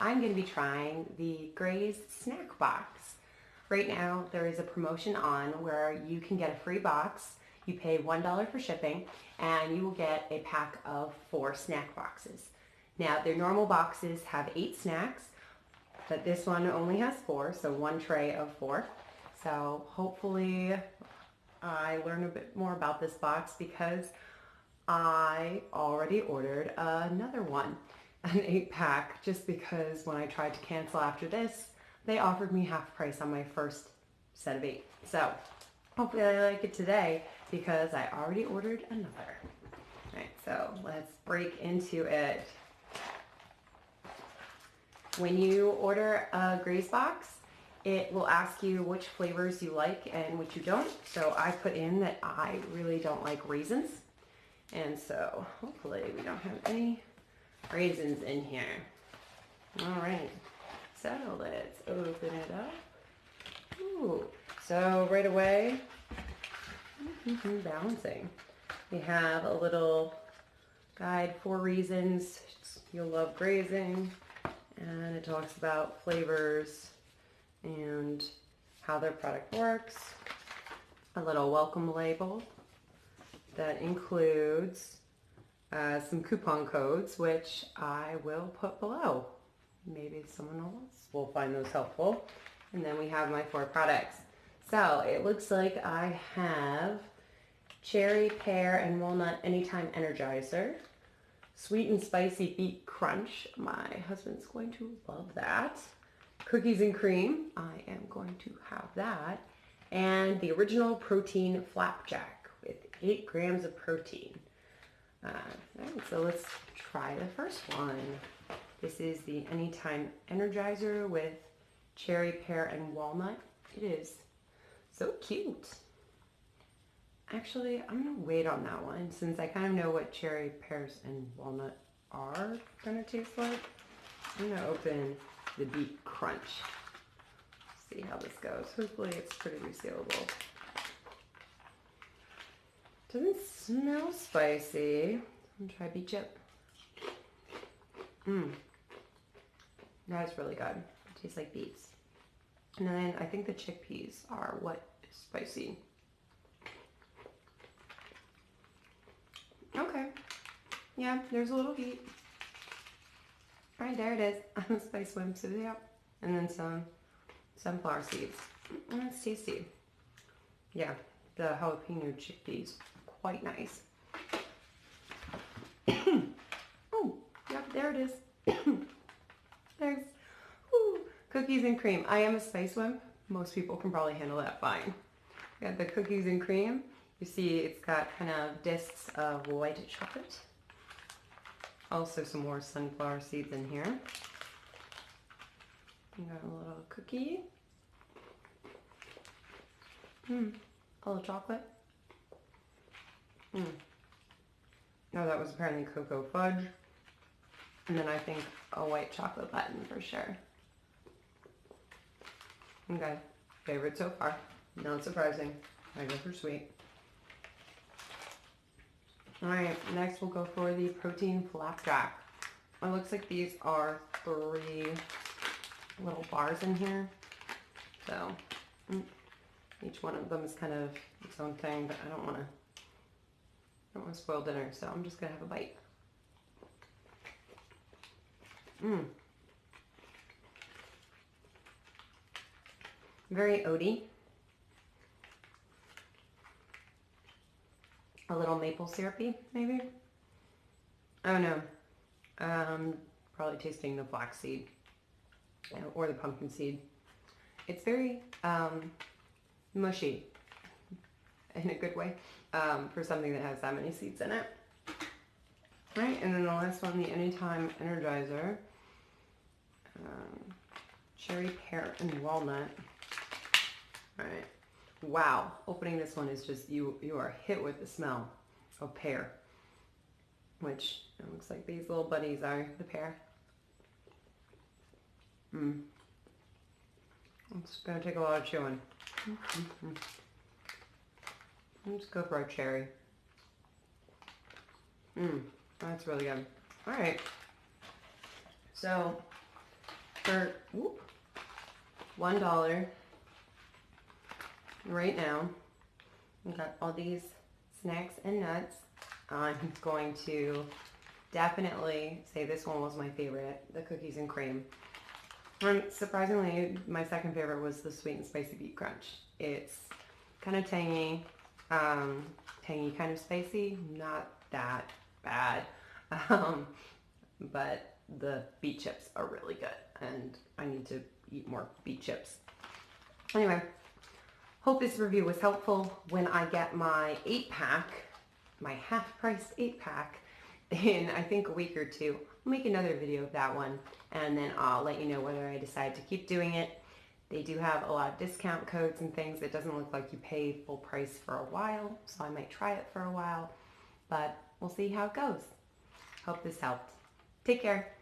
I'm going to be trying the Graze Snackbox. Right now, there is a promotion on where you can get a free box. You pay $1 for shipping, and you will get a pack of 4 snack boxes. Now, their normal boxes have 8 snacks, but this one only has 4, so 1 tray of 4. So hopefully I learn a bit more about this box because I already ordered another one, an 8-pack, just because when I tried to cancel after this, they offered me half price on my first set of 8. So hopefully I like it today because I already ordered another. All right, so let's break into it. When you order a Graze box, it will ask you which flavors you like and which you don't. So I put in that I really don't like raisins. And so hopefully we don't have any raisins in here. All right, so let's open it up. Ooh, so right away, balancing. We have a little guide, 4 reasons you'll love grazing. And it talks about flavors and how their product works. A little welcome label that includes some coupon codes, which I will put below. Maybe someone else will find those helpful. And then we have my 4 products. So it looks like I have cherry, pear, and walnut anytime energizer. Sweet and spicy beet crunch. My husband's going to love that. Cookies and cream. I am going to have that. And the original protein flapjack with 8 grams of protein. Right, so let's try the first one. This is the anytime energizer with cherry, pear, and walnut. It is so cute. Actually, I'm gonna wait on that one since I kind of know what cherry, pears, and walnut are gonna taste like. I'm gonna open the beet crunch. See how this goes. Hopefully it's pretty resealable. Doesn't smell spicy. I'm gonna try beet chip. That's really good. It tastes like beets. And then I think the chickpeas are what is spicy. Okay. Yeah, there's a little heat. All right, there it is. A spice swimsuit, yeah. And then some sunflower seeds. That's tasty. Yeah, the jalapeno chickpeas, quite nice. Oh, yep, there it is. There's cookies and cream. I am a spice wimp. Most people can probably handle that fine. Got the cookies and cream. You see it's got kind of discs of white chocolate. Also some more sunflower seeds in here. We got a little cookie. A little chocolate. Oh, that was apparently cocoa fudge. And then I think a white chocolate button for sure. Okay, favorite so far. Not surprising. I go for sweet. All right, next we'll go for the protein flapjack. It looks like these are 3 little bars in here. So each one of them is kind of its own thing, but I don't want to spoil dinner, so I'm just gonna have a bite. Very oaty. A little maple syrupy, maybe? Oh no. Probably tasting the flaxseed or the pumpkin seed. It's very mushy in a good way for something that has that many seeds in it. All right, and then the last one, the Anytime Energizer. Cherry, pear, and walnut. All right. Wow, opening this one is just, you are hit with the smell of pear, which it looks like these little buddies are the pear. It's gonna take a lot of chewing. Let's go for a cherry. That's really good. All right, so for $1 right now. We've got all these snacks and nuts. I'm going to definitely say this one was my favorite, the cookies and cream. And surprisingly, my second favorite was the sweet and spicy beet crunch. It's kind of tangy, tangy kind of spicy, not that bad. But the beet chips are really good, and I need to eat more beet chips. Anyway, hope this review was helpful. When I get my 8-pack, my half-priced 8-pack, in I think a week or two, I'll make another video of that one, and then I'll let you know whether I decide to keep doing it. They do have a lot of discount codes and things. It doesn't look like you pay full price for a while, so I might try it for a while, but we'll see how it goes. Hope this helped. Take care.